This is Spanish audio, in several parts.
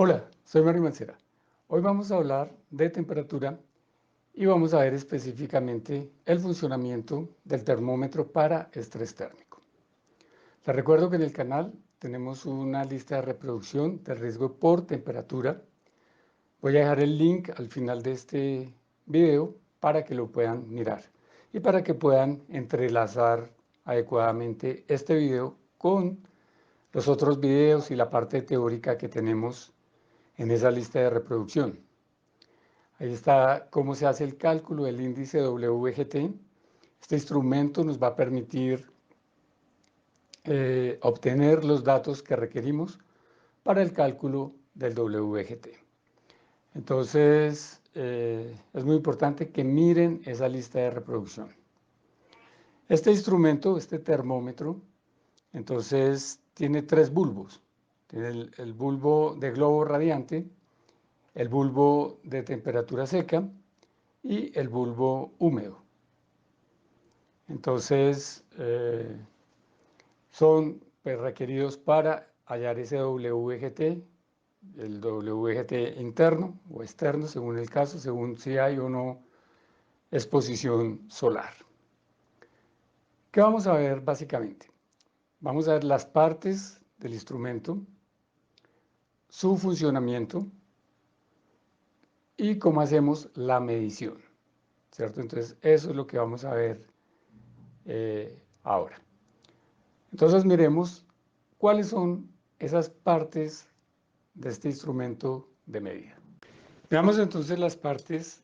Hola, soy Mario Mancera. Hoy vamos a hablar de temperatura y vamos a ver específicamente el funcionamiento del termómetro para estrés térmico. Les recuerdo que en el canal tenemos una lista de reproducción de riesgo por temperatura. Voy a dejar el link al final de este video para que lo puedan mirar y para que puedan entrelazar adecuadamente este video con los otros videos y la parte teórica que tenemos en esa lista de reproducción. Ahí está cómo se hace el cálculo del índice WGT. Este instrumento nos va a permitir obtener los datos que requerimos para el cálculo del WGT. Entonces, es muy importante que miren esa lista de reproducción. Este instrumento, este termómetro, entonces tiene tres bulbos. Tiene el bulbo de globo radiante, el bulbo de temperatura seca y el bulbo húmedo. Entonces, son pues, requeridos para hallar ese WGT, el WGT interno o externo, según el caso, según si hay o no exposición solar. ¿Qué vamos a ver básicamente? Vamos a ver las partes del instrumento, su funcionamiento y cómo hacemos la medición, ¿cierto? Entonces, eso es lo que vamos a ver ahora. Entonces, miremos cuáles son esas partes de este instrumento de medida. Veamos entonces las partes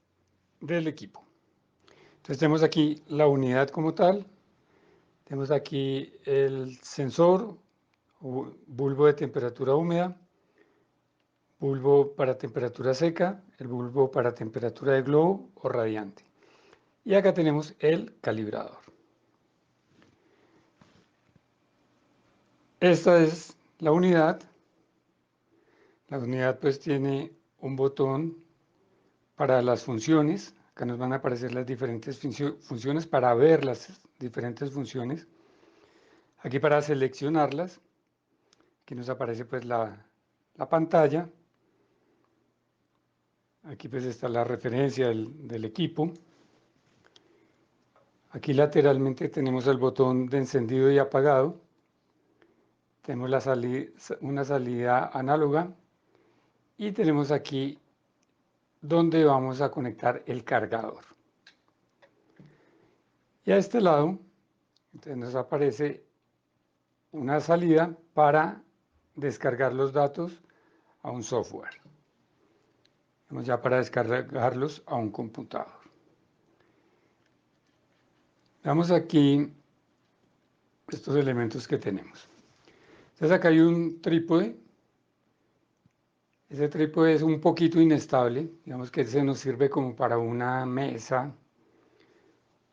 del equipo. Entonces, tenemos aquí la unidad como tal, tenemos aquí el sensor, bulbo de temperatura húmeda, bulbo para temperatura seca, el bulbo para temperatura de globo o radiante. Y acá tenemos el calibrador. Esta es la unidad. La unidad pues tiene un botón para las funciones. Acá nos van a aparecer las diferentes funciones para ver las diferentes funciones. Aquí para seleccionarlas. Aquí nos aparece pues la pantalla. Aquí pues está la referencia del equipo. Aquí lateralmente tenemos el botón de encendido y apagado. Tenemos una salida análoga. Y tenemos aquí donde vamos a conectar el cargador. Y a este lado, entonces nos aparece una salida para descargar los datos a un software. Vamos ya para descargarlos a un computador. Veamos aquí estos elementos que tenemos. Entonces acá hay un trípode. Ese trípode es un poquito inestable. Digamos que se nos sirve como para una mesa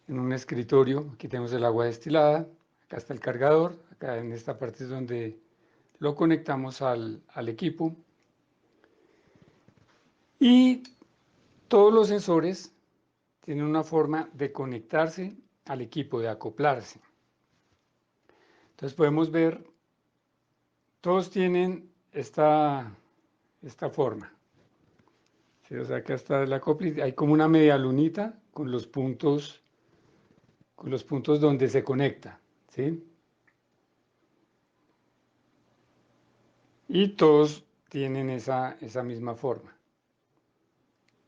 en un escritorio. Aquí tenemos el agua destilada. Acá está el cargador. Acá en esta parte es donde lo conectamos al equipo. Y todos los sensores tienen una forma de conectarse al equipo, de acoplarse. Entonces podemos ver, todos tienen esta forma. ¿Sí? O sea, acá está el acople, hay como una media lunita con los puntos donde se conecta, ¿sí? Y todos tienen esa misma forma.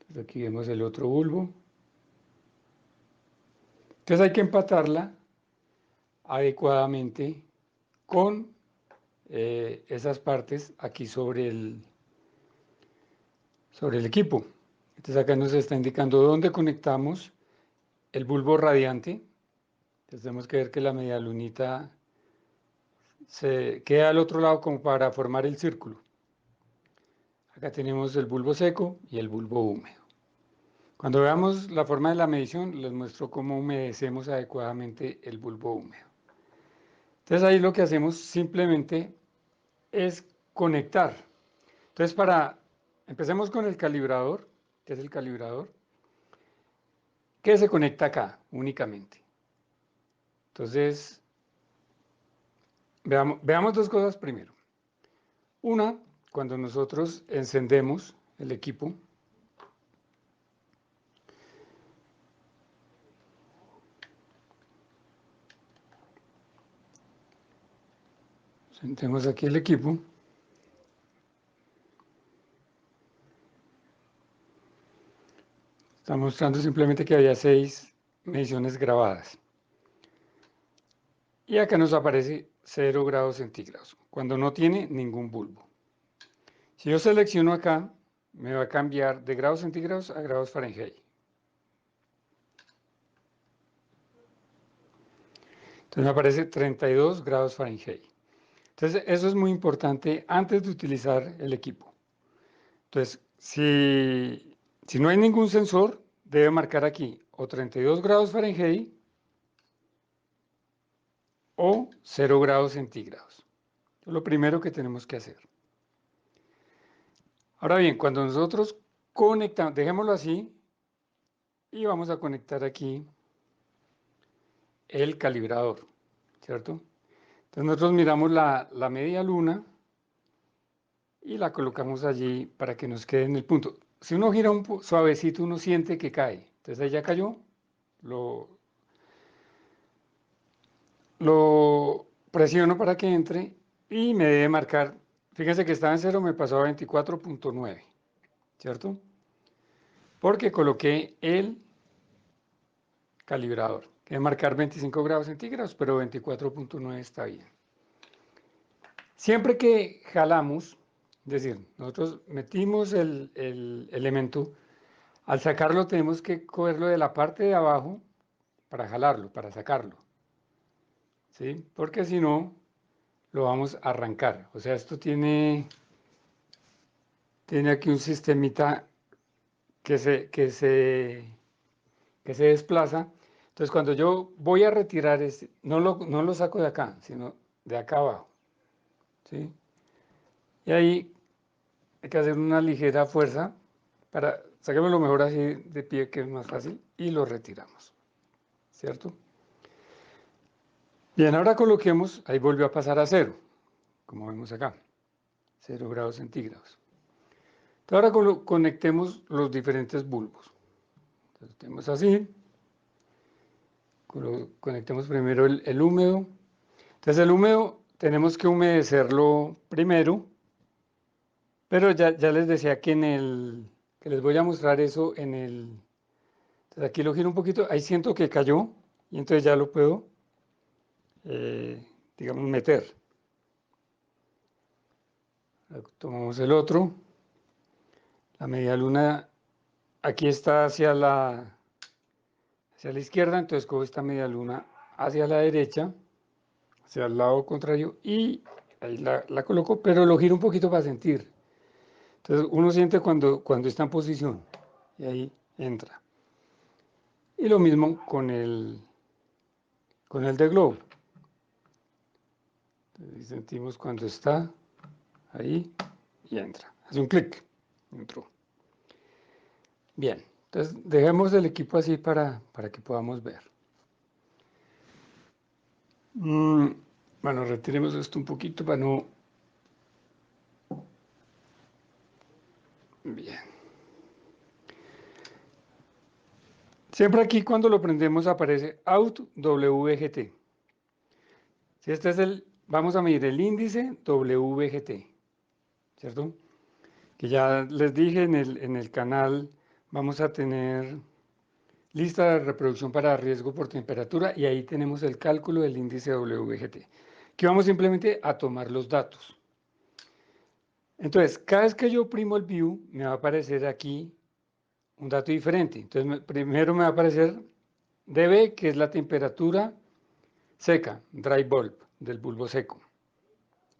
Entonces aquí vemos el otro bulbo. Entonces hay que empatarla adecuadamente con esas partes aquí sobre el equipo. Entonces acá nos está indicando dónde conectamos el bulbo radiante. Entonces tenemos que ver que la media lunita se queda al otro lado como para formar el círculo. Acá tenemos el bulbo seco y el bulbo húmedo. Cuando veamos la forma de la medición, les muestro cómo humedecemos adecuadamente el bulbo húmedo. Entonces ahí lo que hacemos simplemente es conectar. Entonces empecemos con el calibrador, que es el calibrador, que se conecta acá únicamente. Entonces, veamos dos cosas primero. Una, cuando nosotros encendemos el equipo, encendemos aquí el equipo, está mostrando simplemente que había 6 mediciones grabadas. Y acá nos aparece 0 grados centígrados, cuando no tiene ningún bulbo. Si yo selecciono acá, me va a cambiar de grados centígrados a grados Fahrenheit. Entonces me aparece 32 grados Fahrenheit. Entonces eso es muy importante antes de utilizar el equipo. Entonces, si no hay ningún sensor, debe marcar aquí o 32 grados Fahrenheit o 0 grados centígrados. Es lo primero que tenemos que hacer. Ahora bien, cuando nosotros conectamos, dejémoslo así, y vamos a conectar aquí el calibrador, ¿cierto? Entonces nosotros miramos la media luna y la colocamos allí para que nos quede en el punto. Si uno gira un suavecito, uno siente que cae. Entonces ahí ya cayó, lo presiono para que entre y me debe marcar, fíjense que estaba en 0, me pasó a 24.9, ¿cierto? Porque coloqué el calibrador. Debe marcar 25 grados centígrados, pero 24.9 está bien. Siempre que jalamos, es decir, nosotros metimos el elemento, al sacarlo tenemos que cogerlo de la parte de abajo para jalarlo, para sacarlo, ¿sí? Porque si no, lo vamos a arrancar. O sea, esto tiene aquí un sistemita que se desplaza. Entonces, cuando yo voy a retirar este, no lo saco de acá, sino de acá abajo, ¿sí? Y ahí hay que hacer una ligera fuerza para saquémoslo mejor así de pie, que es más fácil, y lo retiramos, ¿cierto? Bien, ahora coloquemos, ahí volvió a pasar a 0, como vemos acá, 0 grados centígrados. Entonces ahora conectemos los diferentes bulbos. Entonces tenemos así, conectemos primero el húmedo. Entonces el húmedo tenemos que humedecerlo primero, pero ya les decía que que les voy a mostrar eso en el, entonces aquí lo giro un poquito, ahí siento que cayó, y entonces ya lo puedo, digamos, meter. Tomamos el otro, la media luna aquí está hacia la izquierda, entonces cojo esta media luna hacia la derecha, hacia el lado contrario, y ahí la coloco, pero lo giro un poquito para sentir. Entonces uno siente cuando está en posición, y ahí entra. Y lo mismo con el de globo. Entonces sentimos cuando está ahí y entra. Hace un clic, entró. Bien, entonces dejemos el equipo así para que podamos ver. Bueno, retiremos esto un poquito para no... Bien. Siempre aquí cuando lo prendemos aparece Out WGT. Si este es vamos a medir el índice WGT, ¿cierto? Que ya les dije en el canal, vamos a tener lista de reproducción para riesgo por temperatura y ahí tenemos el cálculo del índice WGT, que vamos simplemente a tomar los datos. Entonces, cada vez que yo oprimo el View, me va a aparecer aquí un dato diferente. Entonces, primero me va a aparecer DB, que es la temperatura seca, dry bulb, del bulbo seco.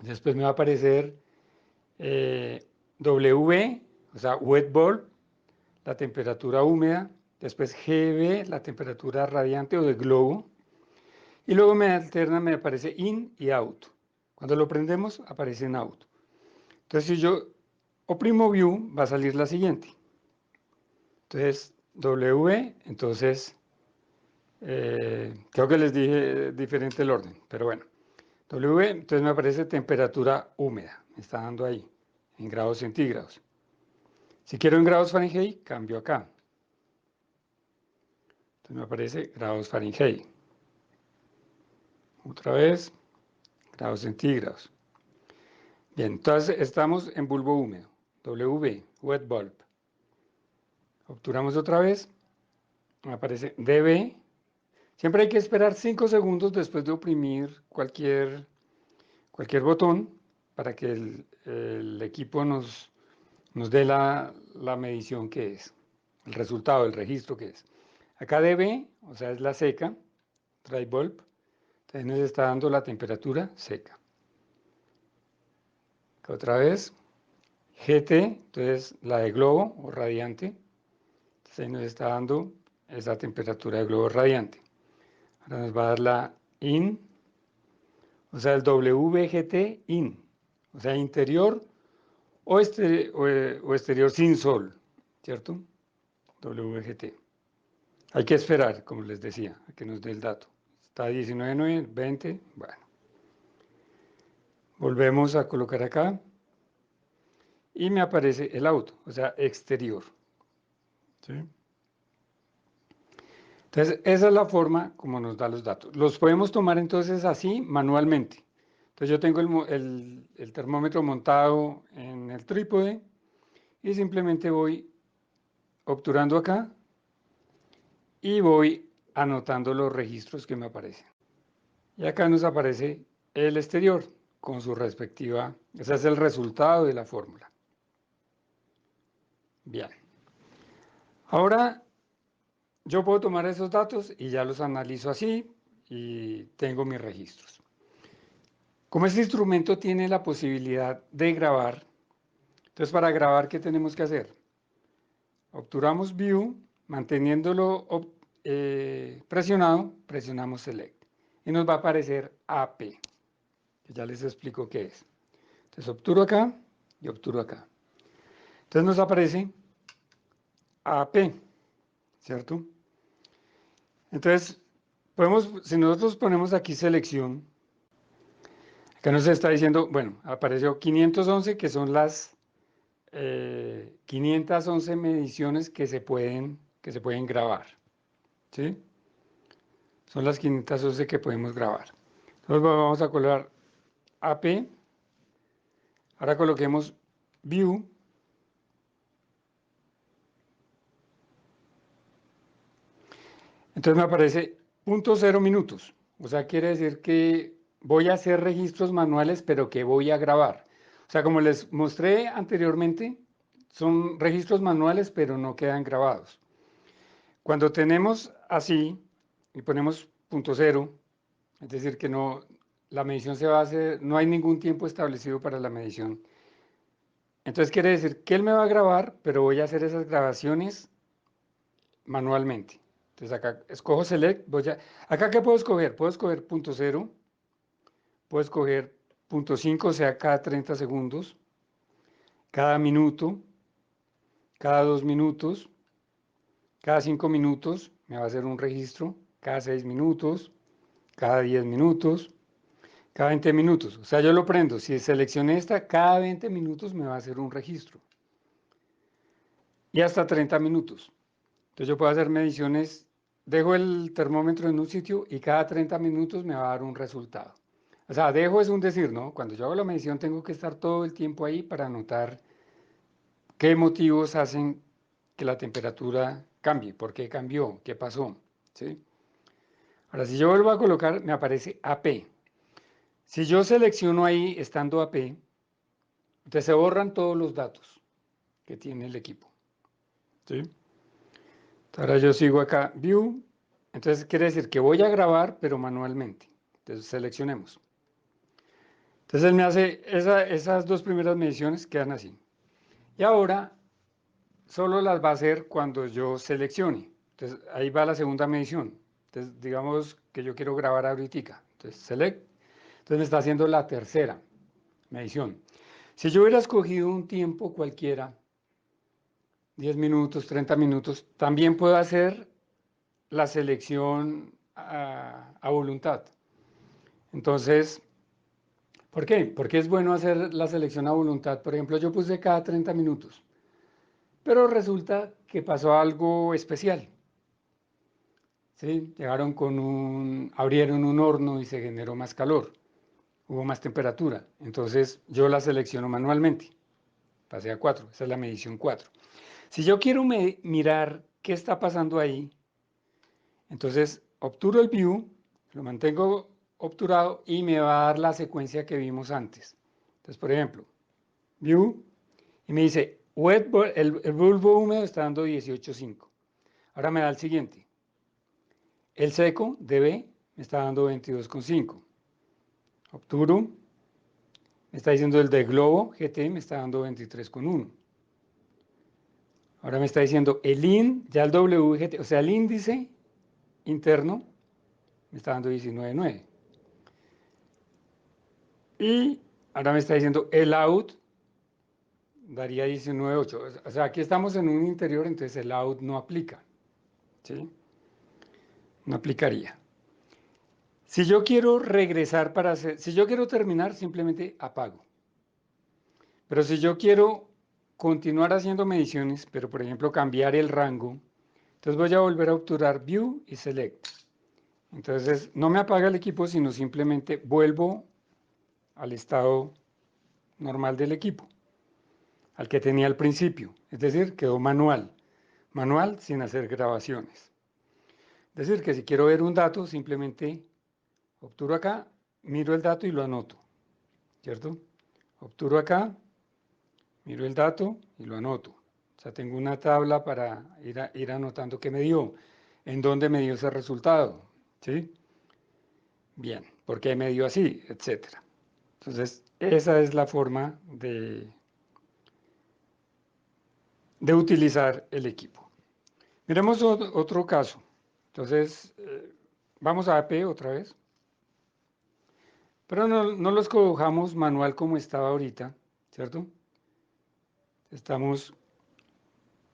Después me va a aparecer WB, o sea, wet bulb, la temperatura húmeda. Después GB, la temperatura radiante o de globo. Y luego me aparece in y out. Cuando lo prendemos, aparece en out. Entonces, si yo oprimo view, va a salir la siguiente. Entonces, W, entonces, creo que les dije diferente el orden, pero bueno. W, entonces me aparece temperatura húmeda, me está dando ahí, en grados centígrados. Si quiero en grados Fahrenheit, cambio acá. Entonces me aparece grados Fahrenheit. Otra vez, grados centígrados. Bien, entonces estamos en bulbo húmedo. WB, wet bulb. Obturamos otra vez. Me aparece DB. Siempre hay que esperar 5 segundos después de oprimir cualquier botón para que el equipo nos dé la medición que es, el resultado, el registro que es. Acá DB, o sea, es la seca, dry bulb, entonces nos está dando la temperatura seca. Acá otra vez, GT, entonces la de globo o radiante, entonces ahí nos está dando esa temperatura de globo radiante. Ahora nos va a dar la IN, o sea, el WGT IN, o sea, interior o exterior sin sol, ¿cierto? WGT. Hay que esperar, como les decía, a que nos dé el dato. Está 19.9, 20, bueno. Volvemos a colocar acá y me aparece el auto, o sea, exterior. ¿Sí? Entonces, esa es la forma como nos da los datos. Los podemos tomar entonces así manualmente. Entonces, yo tengo el termómetro montado en el trípode y simplemente voy obturando acá y voy anotando los registros que me aparecen. Y acá nos aparece el exterior con su respectiva, ese es el resultado de la fórmula. Bien. Ahora yo puedo tomar esos datos y ya los analizo así y tengo mis registros. Como este instrumento tiene la posibilidad de grabar, entonces para grabar, ¿qué tenemos que hacer? Obturamos View, manteniéndolo presionado, presionamos Select y nos va a aparecer AP, que ya les explico qué es. Entonces obturo acá y obturo acá. Entonces nos aparece AP, ¿cierto? Entonces, si nosotros ponemos aquí selección, acá nos está diciendo, bueno, apareció 511, que son las 511 mediciones que se pueden grabar, ¿sí? Son las 511 que podemos grabar. Entonces vamos a colocar AP, ahora coloquemos View, entonces me aparece 0.0 minutos, o sea, quiere decir que voy a hacer registros manuales, pero que voy a grabar. O sea, como les mostré anteriormente, son registros manuales, pero no quedan grabados. Cuando tenemos así y ponemos 0.0, es decir, que no, la medición se va a hacer, no hay ningún tiempo establecido para la medición. Entonces quiere decir que él me va a grabar, pero voy a hacer esas grabaciones manualmente. Entonces acá escojo Select, acá ¿qué puedo escoger? Puedo escoger 0.0, puedo escoger 0.5, o sea, cada 30 segundos, cada minuto, cada 2 minutos, cada 5 minutos me va a hacer un registro, cada 6 minutos, cada 10 minutos, cada 20 minutos. O sea, yo lo prendo. Si seleccioné esta, cada 20 minutos me va a hacer un registro. Y hasta 30 minutos. Entonces yo puedo hacer mediciones, dejo el termómetro en un sitio y cada 30 minutos me va a dar un resultado. O sea, dejo es un decir, ¿no? Cuando yo hago la medición tengo que estar todo el tiempo ahí para anotar qué motivos hacen que la temperatura cambie, por qué cambió, qué pasó, ¿sí? Ahora, si yo vuelvo a colocar, me aparece AP. Si yo selecciono ahí, estando AP, entonces se borran todos los datos que tiene el equipo, ¿sí? Ahora yo sigo acá, View, entonces quiere decir que voy a grabar, pero manualmente. Entonces seleccionemos. Entonces él me hace, esas dos primeras mediciones quedan así. Y ahora solo las va a hacer cuando yo seleccione. Entonces ahí va la segunda medición. Entonces digamos que yo quiero grabar ahorita. Entonces Select. Entonces me está haciendo la tercera medición. Si yo hubiera escogido un tiempo cualquiera, 10 minutos, 30 minutos, también puedo hacer la selección a voluntad. Entonces, ¿Por qué? Porque es bueno hacer la selección a voluntad. Por ejemplo, yo puse cada 30 minutos, pero resulta que pasó algo especial. ¿Sí? Llegaron abrieron un horno y se generó más calor, hubo más temperatura. Entonces yo la selecciono manualmente. Pasé a 4, esa es la medición 4. Si yo quiero mirar qué está pasando ahí, entonces obturo el view, lo mantengo obturado y me va a dar la secuencia que vimos antes. Entonces, por ejemplo, view, y me dice, el bulbo húmedo está dando 18.5. Ahora me da el siguiente. El seco, DB, me está dando 22.5. Obturo, me está diciendo el de globo, GT, me está dando 23.1. Ahora me está diciendo el IN, ya el WGT, o sea, el índice interno, me está dando 19.9. Y ahora me está diciendo el out, daría 19.8. O sea, aquí estamos en un interior, entonces el out no aplica. ¿Sí? No aplicaría. Si yo quiero regresar si yo quiero terminar, simplemente apago. Pero si yo quiero continuar haciendo mediciones, pero por ejemplo cambiar el rango, entonces voy a volver a obturar View y Select. Entonces no me apaga el equipo, sino simplemente vuelvo al estado normal del equipo, al que tenía al principio. Es decir, quedó manual. Manual sin hacer grabaciones. Es decir, que si quiero ver un dato, simplemente obturo acá, miro el dato y lo anoto. ¿Cierto? Obturo acá, miro el dato y lo anoto. O sea, tengo una tabla para ir anotando qué me dio, en dónde me dio ese resultado. ¿Sí? Bien, por qué me dio así, etcétera. Entonces, esa es la forma de utilizar el equipo. Miremos otro caso. Entonces, vamos a AP otra vez. Pero no lo escojamos manual como estaba ahorita, ¿cierto? Estamos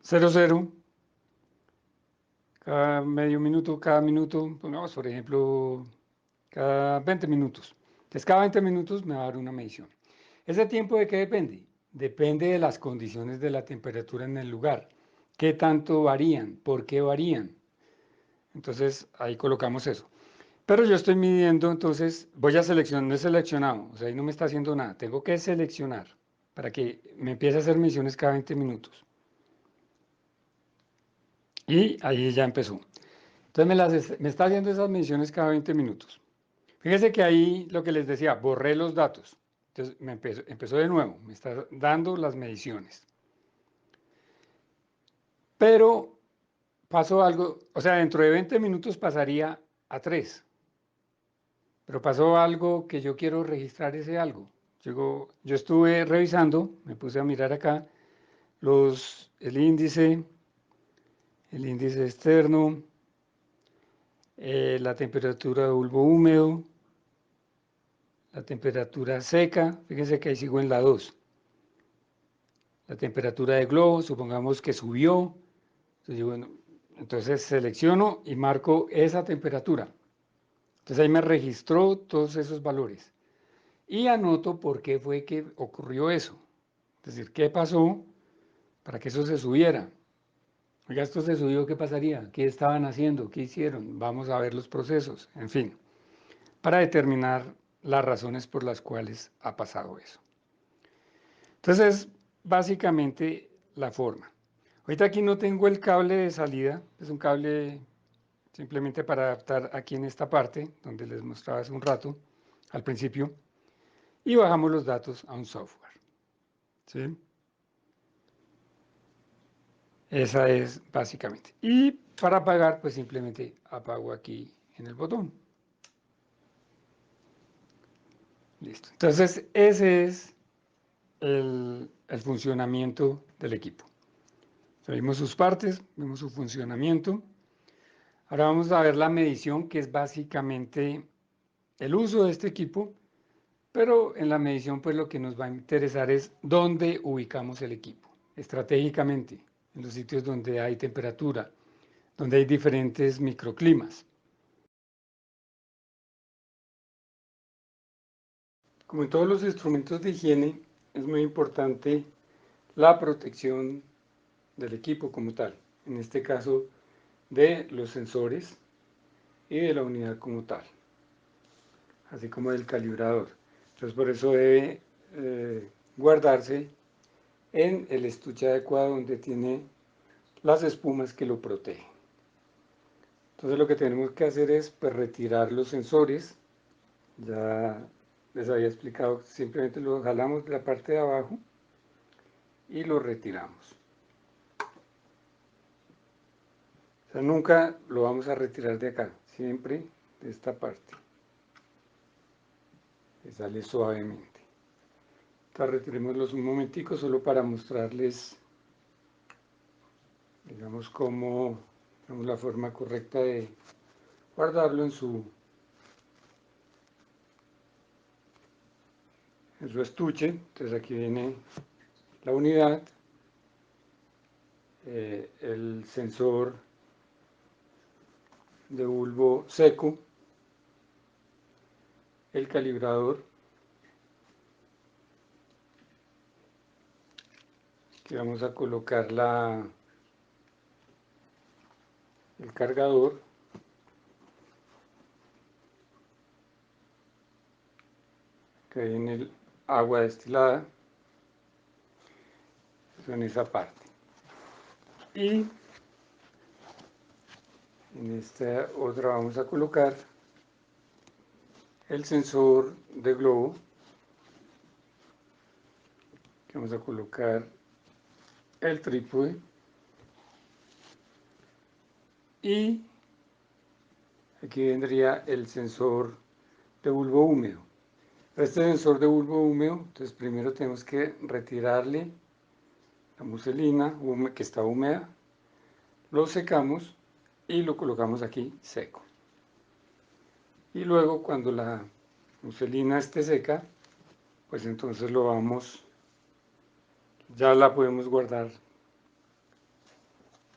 0,0, cada medio minuto, cada minuto, pongamos por ejemplo, cada 20 minutos. Entonces, cada 20 minutos me va a dar una medición. ¿Ese tiempo de qué depende? Depende de las condiciones de la temperatura en el lugar. ¿Qué tanto varían? ¿Por qué varían? Entonces, ahí colocamos eso. Pero yo estoy midiendo, entonces voy a seleccionar, no he seleccionado, o sea, ahí no me está haciendo nada. Tengo que seleccionar para que me empiece a hacer mediciones cada 20 minutos. Y ahí ya empezó. Entonces me está haciendo esas mediciones cada 20 minutos. Fíjense que ahí lo que les decía, borré los datos. Entonces empezó de nuevo, me está dando las mediciones. Pero pasó algo, o sea, dentro de 20 minutos pasaría a 3. Pero pasó algo que yo quiero registrar ese algo. Yo estuve revisando, me puse a mirar acá el índice externo, la temperatura de bulbo húmedo, la temperatura seca, fíjense que ahí sigo en la 2. La temperatura de globo, supongamos que subió, entonces, bueno, entonces selecciono y marco esa temperatura. Entonces ahí me registró todos esos valores y anoto por qué fue que ocurrió eso. Es decir, qué pasó para que eso se subiera. Oiga, esto se subió, ¿qué pasaría? ¿Qué estaban haciendo? ¿Qué hicieron? Vamos a ver los procesos, en fin, para determinar las razones por las cuales ha pasado eso. Entonces, básicamente la forma. Ahorita aquí no tengo el cable de salida, es un cable simplemente para adaptar aquí en esta parte, donde les mostraba hace un rato, al principio, y bajamos los datos a un software. ¿Sí? Esa es básicamente. Y para apagar, pues simplemente apago aquí en el botón. Listo. Entonces, ese es el funcionamiento del equipo. Vimos sus partes, vimos su funcionamiento. Ahora vamos a ver la medición, que es básicamente el uso de este equipo, pero en la medición pues lo que nos va a interesar es dónde ubicamos el equipo, estratégicamente, en los sitios donde hay temperatura, donde hay diferentes microclimas. Como en todos los instrumentos de higiene, es muy importante la protección del equipo como tal, en este caso de los sensores y de la unidad como tal, así como del calibrador. Entonces por eso debe guardarse en el estuche adecuado donde tiene las espumas que lo protegen. Entonces lo que tenemos que hacer es pues, retirar los sensores. Ya les había explicado, simplemente lo jalamos de la parte de abajo y lo retiramos. O sea, nunca lo vamos a retirar de acá, siempre de esta parte. Que sale suavemente. Entonces retirémoslos un momentico solo para mostrarles, digamos, cómo, digamos, la forma correcta de guardarlo en su estuche. Entonces aquí viene la unidad, el sensor de bulbo seco, el calibrador, que vamos a colocar el cargador, que hay en el agua destilada, en esa parte. Y en esta otra vamos a colocar el sensor de globo, que vamos a colocar el trípode y aquí vendría el sensor de bulbo húmedo. Este sensor de bulbo húmedo, entonces primero tenemos que retirarle la muselina que está húmeda, lo secamos y lo colocamos aquí seco. Y luego cuando la muselina esté seca, pues entonces ya la podemos guardar,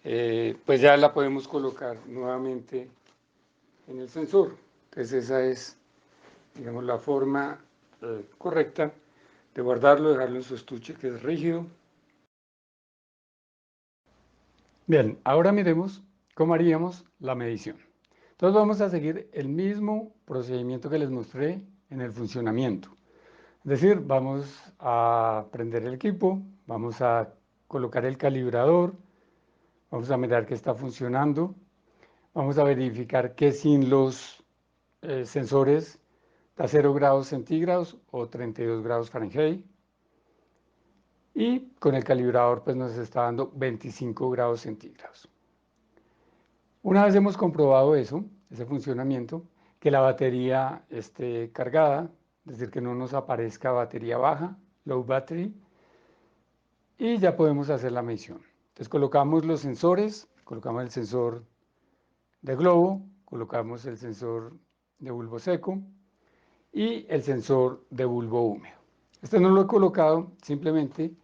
pues ya la podemos colocar nuevamente en el sensor. Entonces esa es, digamos, la forma correcta de guardarlo, dejarlo en su estuche que es rígido. Bien, ahora miremos cómo haríamos la medición. Entonces vamos a seguir el mismo procedimiento que les mostré en el funcionamiento. Es decir, vamos a prender el equipo, vamos a colocar el calibrador, vamos a mirar que está funcionando, vamos a verificar que sin los sensores da 0 grados centígrados o 32 grados Fahrenheit. Y con el calibrador pues nos está dando 25 grados centígrados. Una vez hemos comprobado eso, ese funcionamiento, que la batería esté cargada, es decir, que no nos aparezca batería baja, low battery, y ya podemos hacer la medición. Entonces colocamos los sensores, colocamos el sensor de globo, colocamos el sensor de bulbo seco y el sensor de bulbo húmedo. Este no lo he colocado simplemente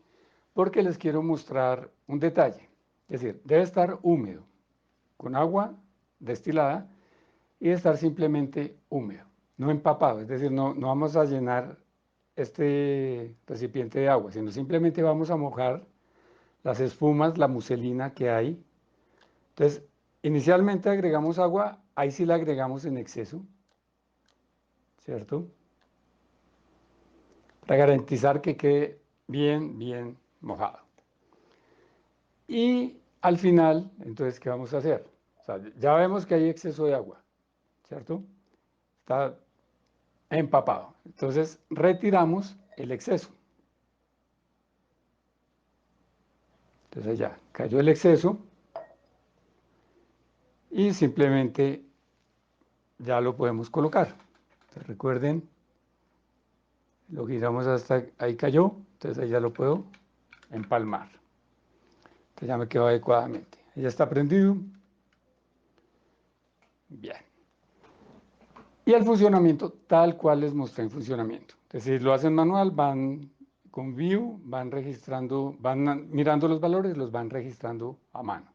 porque les quiero mostrar un detalle. Es decir, debe estar húmedo, con agua destilada y debe estar simplemente húmedo, no empapado. Es decir, no vamos a llenar este recipiente de agua, sino simplemente vamos a mojar las espumas, la muselina que hay. Entonces, inicialmente agregamos agua, ahí sí la agregamos en exceso, ¿cierto? Para garantizar que quede bien mojado. Y al final, entonces, ¿qué vamos a hacer? O sea, ya vemos que hay exceso de agua, ¿cierto? Está empapado. Entonces, retiramos el exceso. Entonces ya cayó el exceso y simplemente ya lo podemos colocar. Entonces, recuerden, lo giramos hasta ahí cayó, entonces ahí ya lo puedo empalmar. Entonces ya me quedó adecuadamente. Ya está prendido. Bien. Y el funcionamiento tal cual les mostré en funcionamiento. Entonces, si lo hacen manual, van con View, van registrando, van mirando los valores, los van registrando a mano.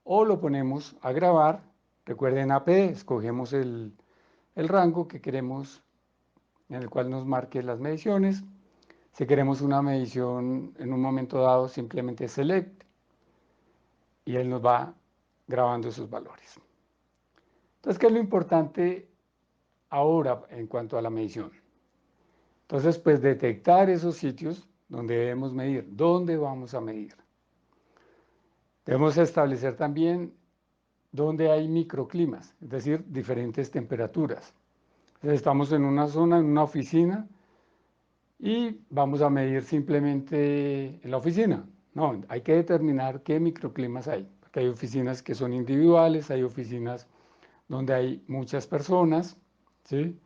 O lo ponemos a grabar. Recuerden AP, escogemos el rango que queremos en el cual nos marque las mediciones. Si queremos una medición en un momento dado, simplemente select y él nos va grabando esos valores. Entonces, ¿qué es lo importante ahora en cuanto a la medición? Entonces, pues detectar esos sitios donde debemos medir, dónde vamos a medir. Debemos establecer también dónde hay microclimas, es decir, diferentes temperaturas. Entonces, estamos en una zona, en una oficina, y vamos a medir simplemente en la oficina. No, hay que determinar qué microclimas hay, porque hay oficinas que son individuales, hay oficinas donde hay muchas personas, ¿sí?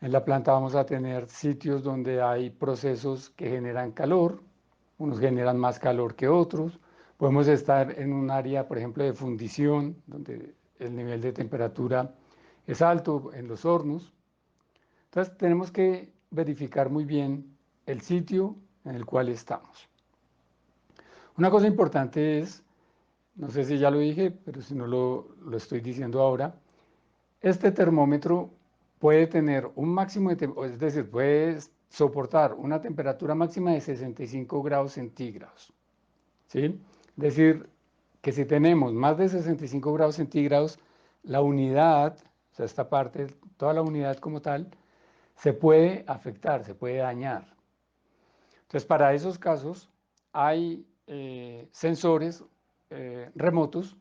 En la planta vamos a tener sitios donde hay procesos que generan calor, unos generan más calor que otros. Podemos estar en un área, por ejemplo, de fundición, donde el nivel de temperatura es alto en los hornos. Entonces tenemos que verificar muy bien el sitio en el cual estamos. Una cosa importante es, no sé si ya lo dije, pero si no lo estoy diciendo ahora, este termómetro puede tener un máximo de, es decir, puede soportar una temperatura máxima de 65 grados centígrados, ¿sí? Es decir, que si tenemos más de 65 grados centígrados, la unidad, o sea, esta parte, toda la unidad como tal, se puede afectar, se puede dañar. Entonces, para esos casos hay sensores remotos.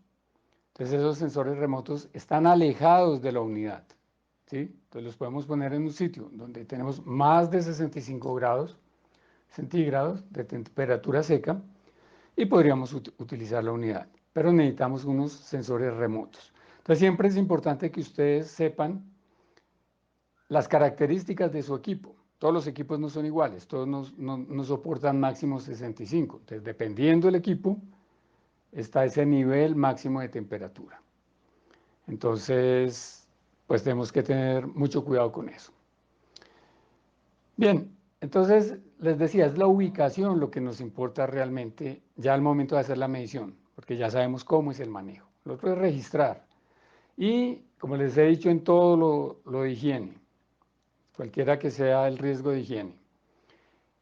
Entonces, esos sensores remotos están alejados de la unidad, ¿sí? Entonces, los podemos poner en un sitio donde tenemos más de 65 grados centígrados de temperatura seca y podríamos utilizar la unidad, pero necesitamos unos sensores remotos. Entonces, siempre es importante que ustedes sepan las características de su equipo. Todos los equipos no son iguales, todos no soportan máximo 65. Entonces, dependiendo del equipo, está ese nivel máximo de temperatura. Entonces, pues tenemos que tener mucho cuidado con eso. Bien, entonces les decía, es la ubicación lo que nos importa realmente ya al momento de hacer la medición, porque ya sabemos cómo es el manejo. Lo otro es registrar. Y como les he dicho en todo lo de higiene, cualquiera que sea el riesgo de higiene.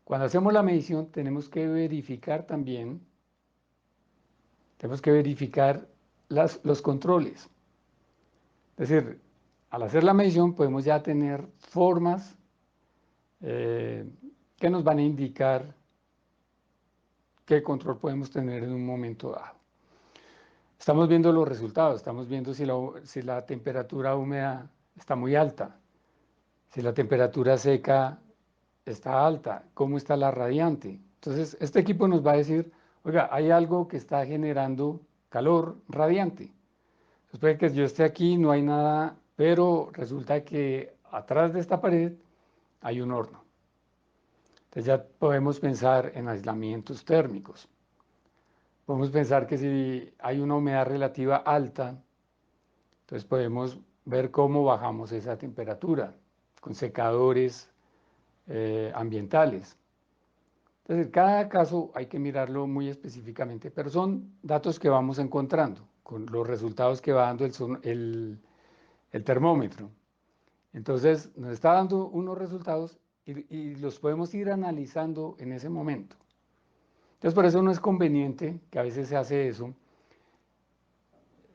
Cuando hacemos la medición tenemos que verificar también, tenemos que verificar los controles. Es decir, al hacer la medición podemos ya tener formas eh, que nos van a indicar qué control podemos tener en un momento dado. Estamos viendo los resultados, estamos viendo si la temperatura húmeda está muy alta, si la temperatura seca está alta, cómo está la radiante. Entonces, este equipo nos va a decir, oiga, hay algo que está generando calor radiante. Entonces, puede que yo esté aquí, no hay nada, pero resulta que atrás de esta pared hay un horno. Entonces ya podemos pensar en aislamientos térmicos. Podemos pensar que si hay una humedad relativa alta, entonces podemos ver cómo bajamos esa temperatura con secadores ambientales. Entonces, cada caso hay que mirarlo muy específicamente, pero son datos que vamos encontrando con los resultados que va dando el termómetro. Entonces, nos está dando unos resultados y los podemos ir analizando en ese momento. Entonces, por eso no es conveniente, que a veces se hace eso,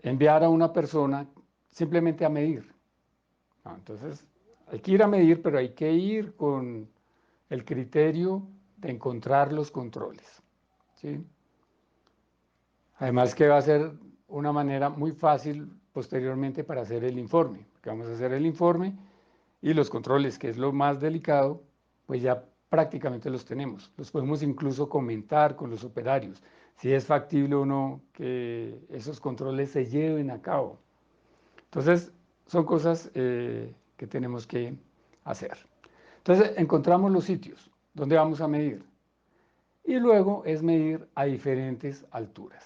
enviar a una persona simplemente a medir. No, entonces, hay que ir a medir, pero hay que ir con el criterio de encontrar los controles, ¿sí? Además que va a ser una manera muy fácil posteriormente para hacer el informe, porque vamos a hacer el informe y los controles, que es lo más delicado, pues ya prácticamente los tenemos. Los podemos incluso comentar con los operarios, si es factible o no que esos controles se lleven a cabo. Entonces, son cosas que tenemos que hacer. Entonces, encontramos los sitios donde vamos a medir. Y luego es medir a diferentes alturas.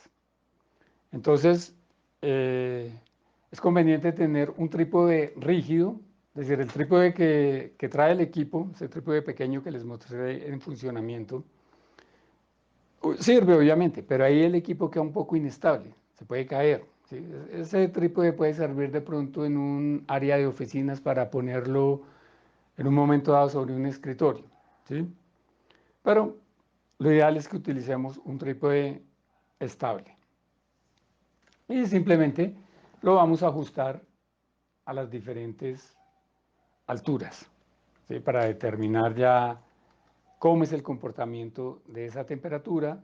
Entonces, es conveniente tener un trípode rígido, es decir, el trípode que trae el equipo, ese trípode pequeño que les mostré en funcionamiento, sirve obviamente, pero ahí el equipo queda un poco inestable, se puede caer, ¿sí? Ese trípode puede servir de pronto en un área de oficinas para ponerlo en un momento dado sobre un escritorio, ¿sí? Pero lo ideal es que utilicemos un trípode estable y simplemente lo vamos a ajustar a las diferentes alturas, ¿sí? Para determinar ya cómo es el comportamiento de esa temperatura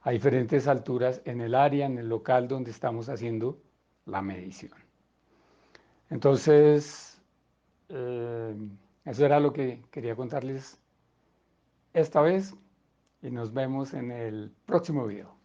a diferentes alturas en el área, en el local donde estamos haciendo la medición. Entonces, eso era lo que quería contarles esta vez y nos vemos en el próximo video.